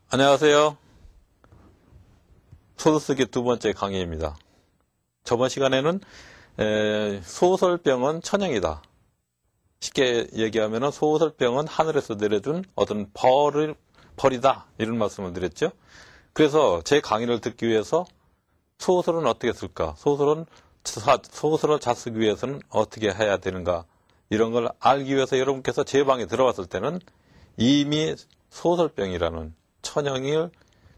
안녕하세요. 소설쓰기 두 번째 강의입니다. 저번 시간에는 소설병은 천형이다. 쉽게 얘기하면 소설병은 하늘에서 내려준 어떤 벌이다. 이런 말씀을 드렸죠. 그래서 제 강의를 듣기 위해서 소설은 어떻게 쓸까? 소설을 잘 쓰기 위해서는 어떻게 해야 되는가? 이런 걸 알기 위해서 여러분께서 제 방에 들어왔을 때는 이미 소설병이라는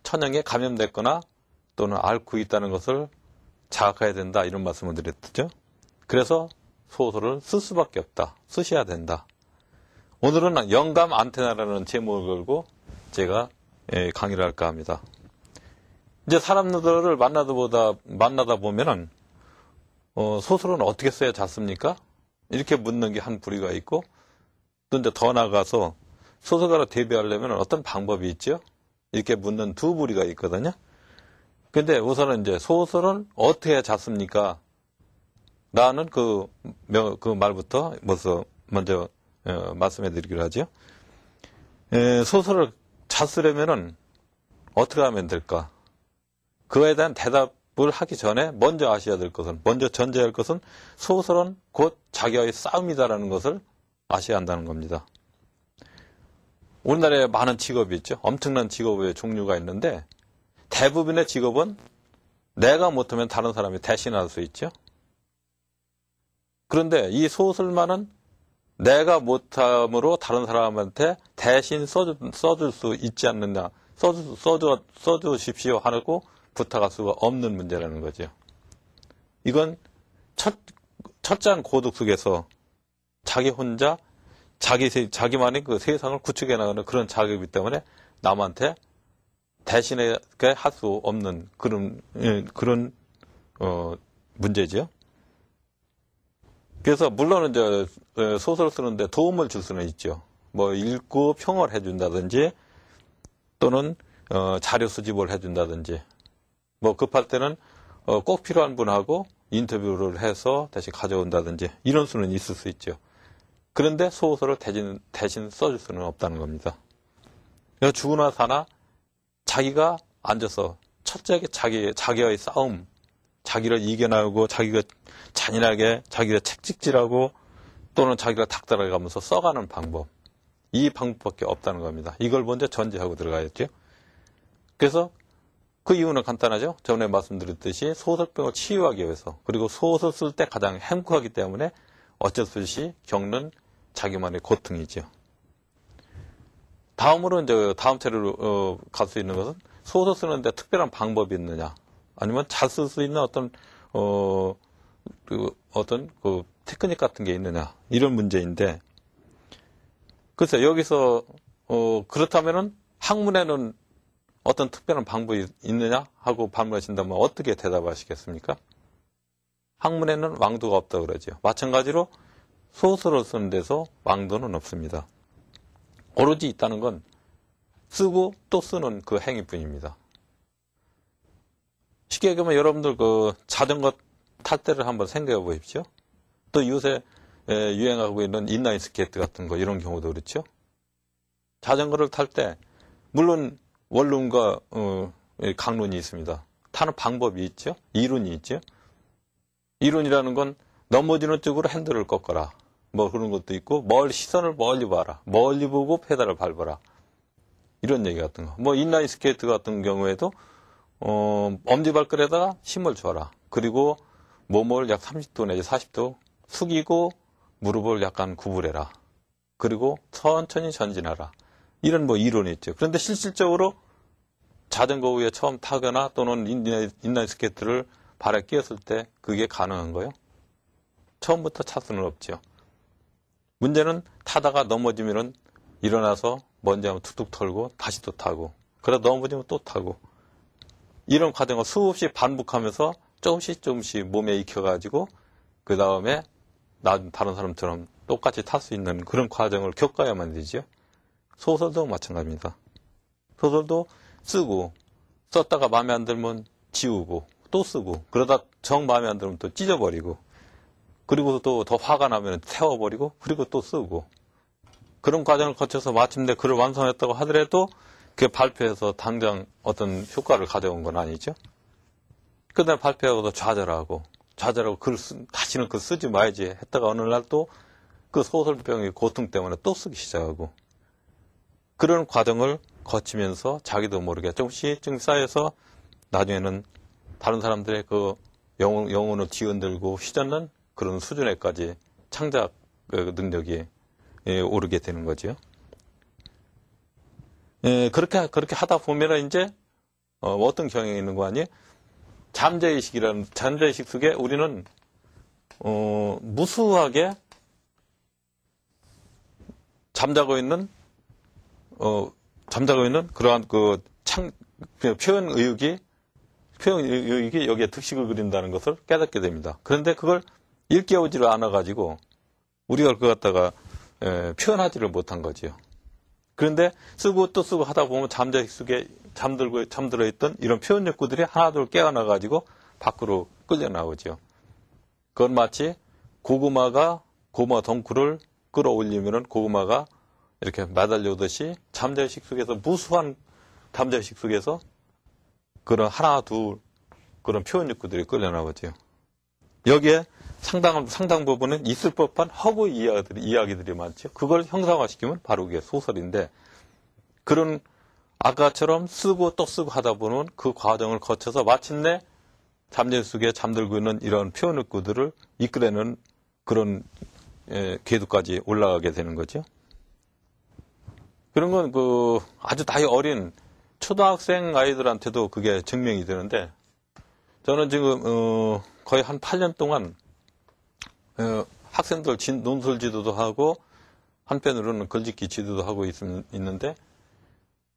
천형에 감염됐거나 또는 앓고 있다는 것을 자각해야 된다. 이런 말씀을 드렸죠. 그래서 소설을 쓸 수밖에 없다. 쓰셔야 된다. 오늘은 영감 안테나라는 제목을 걸고 제가 강의를 할까 합니다. 이제 사람들을 만나다 보면은 소설은 어떻게 써야 잘 씁니까? 이렇게 묻는 게 한 부류가 있고, 또 이제 더 나아가서 소설가로 데뷔하려면 어떤 방법이 있죠? 이렇게 묻는 두 부류가 있거든요. 근데 우선은 이제 소설은 어떻게 해야 잘 씁니까? 라는 그 말부터 먼저 말씀해 드리기로 하죠. 소설을 잘 쓰려면은 어떻게 하면 될까? 그거에 대한 대답을 하기 전에 먼저 아셔야 될 것은, 먼저 전제해야 할 것은 소설은 곧 자기와의 싸움이다라는 것을 아셔야 한다는 겁니다. 우리나라에 많은 직업이 있죠. 엄청난 직업의 종류가 있는데 대부분의 직업은 내가 못하면 다른 사람이 대신할 수 있죠. 그런데 이 소설만은 내가 못함으로 다른 사람한테 대신 써줄 수 있지 않느냐, 써주십시오 하고 부탁할 수가 없는 문제라는 거죠. 이건 첫장 고독 속에서 자기 혼자 자기만의 그 세상을 구축해 나가는 그런 작업이기 때문에 남한테 대신하게 할 수 없는 그런 문제죠. 그래서 물론 이제 소설 쓰는데 도움을 줄 수는 있죠. 뭐 읽고 평을 해준다든지 또는 자료 수집을 해준다든지 뭐 급할 때는 꼭 필요한 분하고 인터뷰를 해서 다시 가져온다든지 이런 수는 있을 수 있죠. 그런데 소설을 대신 써줄 수는 없다는 겁니다. 그래서 죽으나 사나 자기가 앉아서 철저하게 자기와의 싸움, 자기를 이겨나가고 자기가 잔인하게 자기가 책찍질하고 또는 자기가 닥달해 가면서 써가는 방법, 이 방법밖에 없다는 겁니다. 이걸 먼저 전제하고 들어가야죠. 그래서 그 이유는 간단하죠. 전에 말씀드렸듯이 소설병을 치유하기 위해서, 그리고 소설 쓸 때 가장 행복하기 때문에 어쩔 수 없이 겪는 자기만의 고통이죠. 다음으로 이제 다음 차례로 갈 수 있는 것은 소설 쓰는데 특별한 방법이 있느냐, 아니면 잘 쓸 수 있는 어떤 테크닉 같은 게 있느냐, 이런 문제인데, 글쎄 여기서 그렇다면은 학문에는 어떤 특별한 방법이 있느냐 하고 반문하신다면 어떻게 대답하시겠습니까? 학문에는 왕도가 없다고 그러죠. 마찬가지로 소설을 쓰는 데서 왕도는 없습니다. 오로지 있다는 건 쓰고 또 쓰는 그 행위뿐입니다. 쉽게 얘기하면 여러분들 그 자전거 탈 때를 한번 생각해 보십시오. 또 요새 유행하고 있는 인라인 스케이트 같은 거, 이런 경우도 그렇죠. 자전거를 탈 때 물론 원론과 강론이 있습니다. 타는 방법이 있죠. 이론이 있죠. 이론이라는 건 넘어지는 쪽으로 핸들을 꺾어라, 뭐 그런 것도 있고, 시선을 멀리 봐라, 멀리 보고 페달을 밟아라, 이런 얘기 같은 거. 뭐 인라인 스케이트 같은 경우에도 엄지발가락에다가 힘을 줘라, 그리고 몸을 약 30도 내지 40도 숙이고 무릎을 약간 구부려라, 그리고 천천히 전진하라, 이런 뭐 이론이 있죠. 그런데 실질적으로 자전거 위에 처음 타거나 또는 인라인 스케이트를 발에 끼었을 때 그게 가능한 거예요? 처음부터 찰 수는 없죠. 문제는 타다가 넘어지면은 일어나서 먼지 한번 툭툭 털고 다시 또 타고, 그러다 넘어지면 또 타고, 이런 과정을 수없이 반복하면서 조금씩 몸에 익혀가지고 그 다음에 다른 사람처럼 똑같이 탈 수 있는 그런 과정을 겪어야만 되죠. 소설도 마찬가지입니다. 소설도 쓰고, 썼다가 마음에 안 들면 지우고 또 쓰고, 그러다 정 마음에 안 들면 또 찢어버리고, 그리고 또 더 화가 나면 태워버리고, 그리고 또 쓰고, 그런 과정을 거쳐서 마침내 글을 완성했다고 하더라도 그게 발표해서 당장 어떤 효과를 가져온 건 아니죠. 그 다음에 발표하고도 좌절하고 다시는 글 쓰지 말지 했다가 어느 날 또 그 소설병의 고통 때문에 또 쓰기 시작하고 그런 과정을 거치면서 자기도 모르게 조금씩 쌓여서 나중에는 다른 사람들의 그 영혼을 뒤흔들고 휘젓는 그런 수준에까지 창작 능력이 오르게 되는 거죠. 그렇게 하다 보면은 이제 어떤 경향이 있는 거 아니에요? 잠재의식 속에 우리는 무수하게 잠자고 있는 그러한 그 표현 의욕이 여기에 득식을 그린다는 것을 깨닫게 됩니다. 그런데 그걸 일깨우지를 않아가지고 우리가 그걸 갖다가 표현하지를 못한 거지요. 그런데 쓰고 또 쓰고 하다 보면 잠재의식 속에 잠들어 있던 이런 표현 욕구들이 하나둘 깨어나가지고 밖으로 끌려 나오죠. 그건 마치 고구마 덩굴을 끌어올리면은 고구마가 이렇게 매달려오듯이 잠재의식 속에서 무수한 잠재의식 속에서 그런 하나 둘 그런 표현 욕구들이 끌려 나오죠. 여기에 상당 부분은 있을 법한 허구 이야기들이 많죠. 그걸 형상화시키면 바로 그게 소설인데 그런 아까처럼 쓰고 또 쓰고 하다 보면 그 과정을 거쳐서 마침내 잠재의식 속에 잠들고 있는 이런 표현 욕구들을 이끌어내는 그런 궤도까지 올라가게 되는 거죠. 그런 건 아주 나이 어린 초등학생 아이들한테도 그게 증명이 되는데 저는 지금 거의 한 8년 동안 학생들 논술 지도도 하고 한편으로는 글짓기 지도도 하고 있는데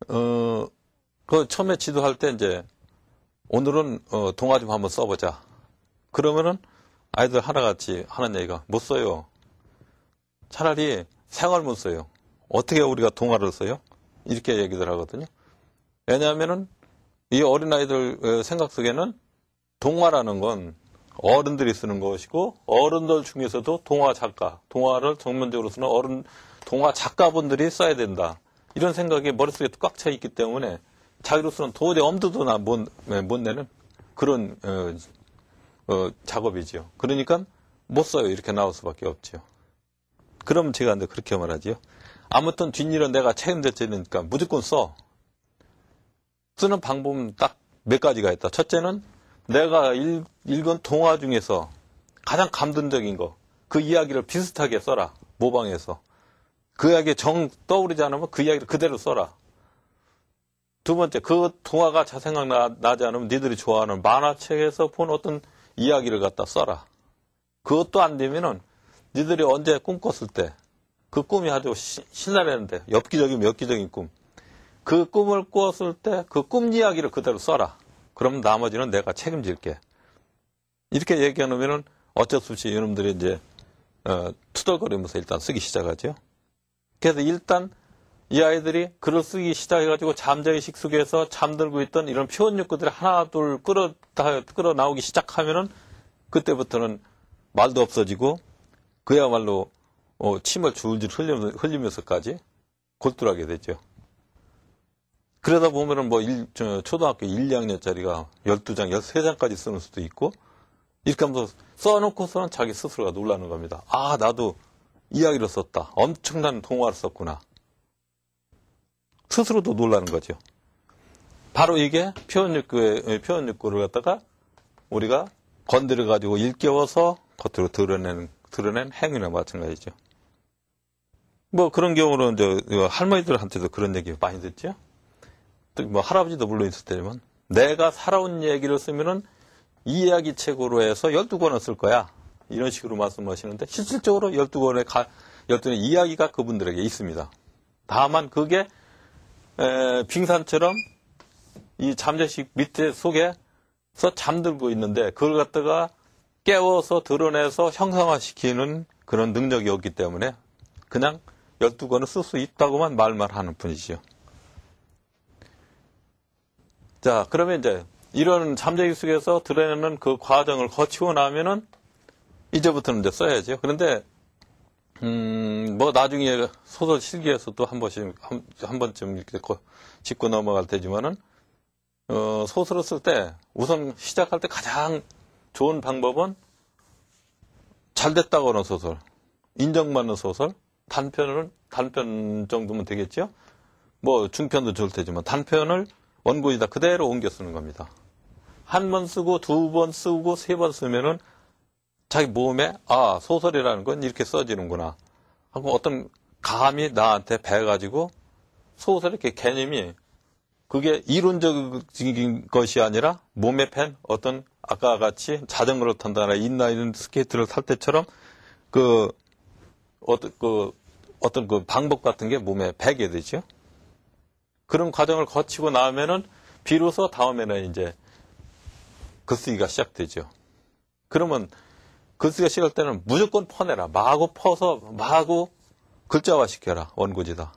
그 처음에 지도할 때 이제 오늘은 동화 좀 한번 써보자. 그러면은 아이들 하나같이 하는 얘기가 못 써요. 차라리 생활문 써요. 어떻게 우리가 동화를 써요? 이렇게 얘기들 하거든요. 왜냐하면은 이 어린아이들 생각 속에는 동화라는 건 어른들이 쓰는 것이고 어른들 중에서도 동화를 전문적으로 쓰는 동화 작가분들이 써야 된다. 이런 생각이 머릿속에 꽉 차 있기 때문에 자기로서는 도저히 엄두도 못 내는 그런 작업이지요. 그러니까 못 써요. 이렇게 나올 수밖에 없지요. 그러면 제가 근데 그렇게 말하지요. 아무튼 뒷일은 내가 책임졌으니까 무조건 써. 쓰는 방법은 딱 몇 가지가 있다. 첫째는 내가 읽은 동화 중에서 가장 감동적인 거, 그 이야기를 비슷하게 써라. 모방해서. 그 이야기에 정 떠오르지 않으면 그 이야기를 그대로 써라. 두 번째, 그 동화가 잘 생각나지 않으면 니들이 좋아하는 만화책에서 본 어떤 이야기를 갖다 써라. 그것도 안 되면은 니들이 언제 꿈 꿨을 때 그 꿈이 아주 신나는데 엽기적인 꿈. 그 꿈을 꾸었을 때 그 꿈 이야기를 그대로 써라. 그럼 나머지는 내가 책임질게. 이렇게 얘기해 놓으면은 어쩔 수 없이 이놈들이 이제 투덜거리면서 일단 쓰기 시작하죠. 그래서 일단 이 아이들이 글을 쓰기 시작해가지고 잠재의식 속에서 잠들고 있던 이런 표현 욕구들이 하나 둘 끌어 나오기 시작하면은 그때부터는 말도 없어지고 그야말로 침을 줄줄 흘리면서까지 골똘하게 되죠. 그러다 보면은 초등학교 1, 2학년짜리가 12장, 13장까지 쓰는 수도 있고, 이렇게 하면서 써놓고서는 자기 스스로가 놀라는 겁니다. 아, 나도 이야기를 썼다. 엄청난 동화를 썼구나. 스스로도 놀라는 거죠. 바로 이게 표현 욕구를 갖다가 우리가 건드려가지고 일깨워서 겉으로 드러낸 행위나 마찬가지죠. 그런 경우는 할머니들한테도 그런 얘기 많이 듣죠. 할아버지도 물론 있을 테지만 내가 살아온 얘기를 쓰면은 이 이야기 책으로 해서 12권을 쓸 거야. 이런 식으로 말씀하시는데 실질적으로 12권의 이야기가 그분들에게 있습니다. 다만 그게 빙산처럼 이 잠재식 밑에 속에서 잠들고 있는데 그걸 갖다가 깨워서 드러내서 형상화시키는 그런 능력이 없기 때문에 그냥 12권을 쓸 수 있다고만 말만 하는 뿐이죠. 자, 그러면 이제 이런 잠재의식 속에서 드러내는 그 과정을 거치고 나면은 이제부터는 이제 써야죠. 그런데 뭐 나중에 소설 실기에서도 한 번쯤 이렇게 짚고 넘어갈 테지만은 소설을 쓸 때 우선 시작할 때 가장 좋은 방법은 잘 됐다고 하는 소설, 인정받는 소설, 단편 정도면 되겠죠? 뭐 중편도 좋을 테지만 단편을 원고에다 그대로 옮겨 쓰는 겁니다. 한 번 쓰고 두 번 쓰고 세 번 쓰면은 자기 몸에 소설이라는 건 이렇게 써지는구나 하고 어떤 감이 나한테 배가지고 소설의 개념이 그게 이론적인 것이 아니라 몸에 팬 어떤 아까 같이 자전거를 탄다나 인라인 스케이트를 탈 때처럼 어떤 방법 같은 게 몸에 배게 되죠. 그런 과정을 거치고 나면은 비로소 다음에는 이제 글쓰기가 시작되죠. 그러면 글쓰기가 시작할 때는 무조건 퍼내라. 마구 퍼서 마구 글자화 시켜라. 원고지다.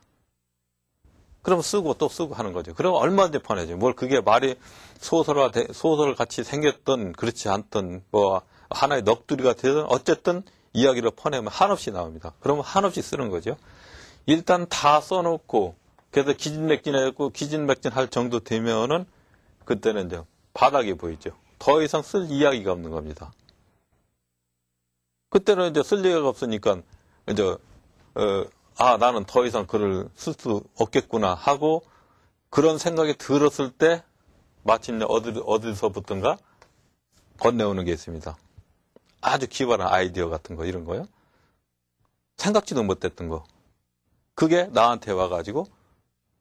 그럼 쓰고 또 쓰고 하는 거죠. 그럼 얼마든지 퍼내죠. 뭘 그게 말이 소설 같이 생겼던 그렇지 않던 뭐 하나의 넋두리가 되든 어쨌든 이야기를 퍼내면 한없이 나옵니다. 그러면 한없이 쓰는 거죠. 일단 다 써놓고 그래서 기진맥진할 정도 되면은 그때는 이제 바닥이 보이죠. 더 이상 쓸 이야기가 없는 겁니다. 그때는 이제 쓸 이야기가 없으니까 이제 나는 더 이상 글을 쓸 수 없겠구나 하고 그런 생각이 들었을 때 마침내 어디서부턴가 건네오는 게 있습니다. 아주 기발한 아이디어 같은 거 이런 거요. 생각지도 못했던 거. 그게 나한테 와가지고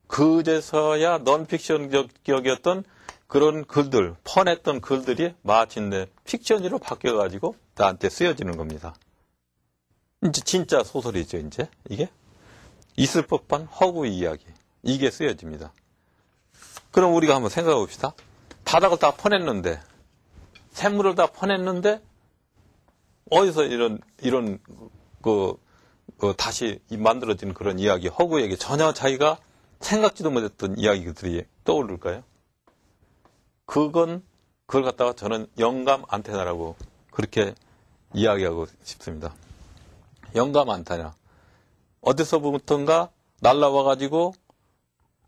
그제서야 넌픽션적이었던 그런 글들, 퍼냈던 글들이 마침내 픽션으로 바뀌어가지고 나한테 쓰여지는 겁니다. 이제 진짜 소설이죠, 이제. 이게. 있을 법한 허구 이야기. 이게 쓰여집니다. 그럼 우리가 한번 생각해 봅시다. 바닥을 다 퍼냈는데, 샘물을 다 퍼냈는데, 어디서 이런, 다시 만들어진 그런 이야기, 허구 얘기, 전혀 자기가 생각지도 못했던 이야기들이 떠오를까요? 그걸 갖다가 저는 영감 안테나라고 그렇게 이야기하고 싶습니다. 영감 안테나. 어디서부턴가 날라와가지고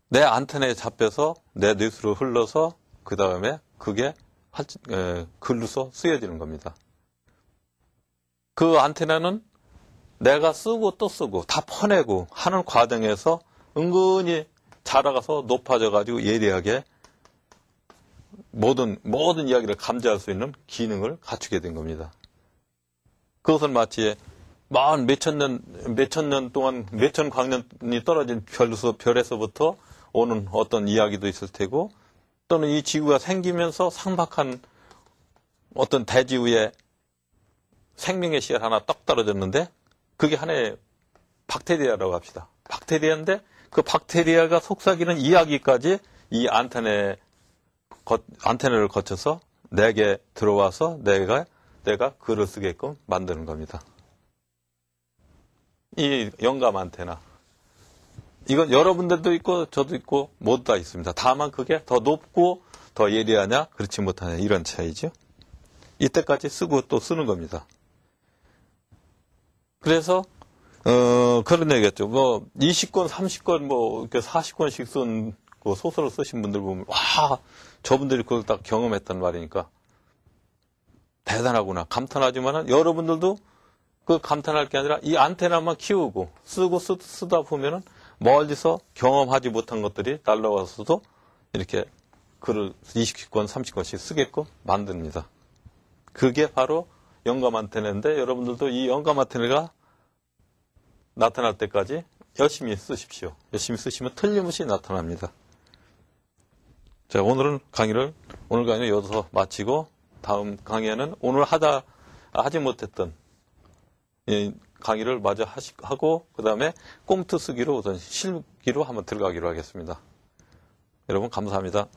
내 안테나에 잡혀서 내 뇌수로 흘러서 그 다음에 그게 글로서 쓰여지는 겁니다. 그 안테나는 내가 쓰고 또 쓰고 다 퍼내고 하는 과정에서 은근히 자라가서 높아져가지고 예리하게 모든 이야기를 감지할 수 있는 기능을 갖추게 된 겁니다. 그것은 마치 몇천 년 동안 몇천 광년이 떨어진 별에서부터 오는 어떤 이야기도 있을 테고 또는 이 지구가 생기면서 상박한 어떤 대지 위에 생명의 씨앗 하나 떡 떨어졌는데 그게 하나의 박테리아라고 합시다. 박테리아인데 그 박테리아가 속삭이는 이야기까지 이 안테나를 거쳐서 내게 들어와서 내가 글을 쓰게끔 만드는 겁니다. 이 영감 안테나. 이건 여러분들도 있고 저도 있고 모두 다 있습니다. 다만 그게 더 높고 더 예리하냐 그렇지 못하냐 이런 차이죠. 이때까지 쓰고 또 쓰는 겁니다. 그래서 그런 얘기였죠. 20권, 30권, 이렇게 40권씩 쓴 소설을 쓰신 분들 보면 와 저분들이 그걸 딱 경험했단 말이니까 대단하구나 감탄하지만은 여러분들도 그 감탄할 게 아니라 이 안테나만 키우고 쓰고 쓰다 보면은 멀리서 경험하지 못한 것들이 날라와서도 이렇게 글을 20권, 30권씩 쓰게끔 만듭니다. 그게 바로 영감 안테나인데 여러분들도 이 영감 안테나가 나타날 때까지 열심히 쓰십시오. 열심히 쓰시면 틀림없이 나타납니다. 자, 오늘 강의는 여기서 마치고 다음 강의에는 오늘 하지 못했던 이 강의를 마저 하고 그 다음에 꼼트 쓰기로 우선 실기로 한번 들어가기로 하겠습니다. 여러분 감사합니다.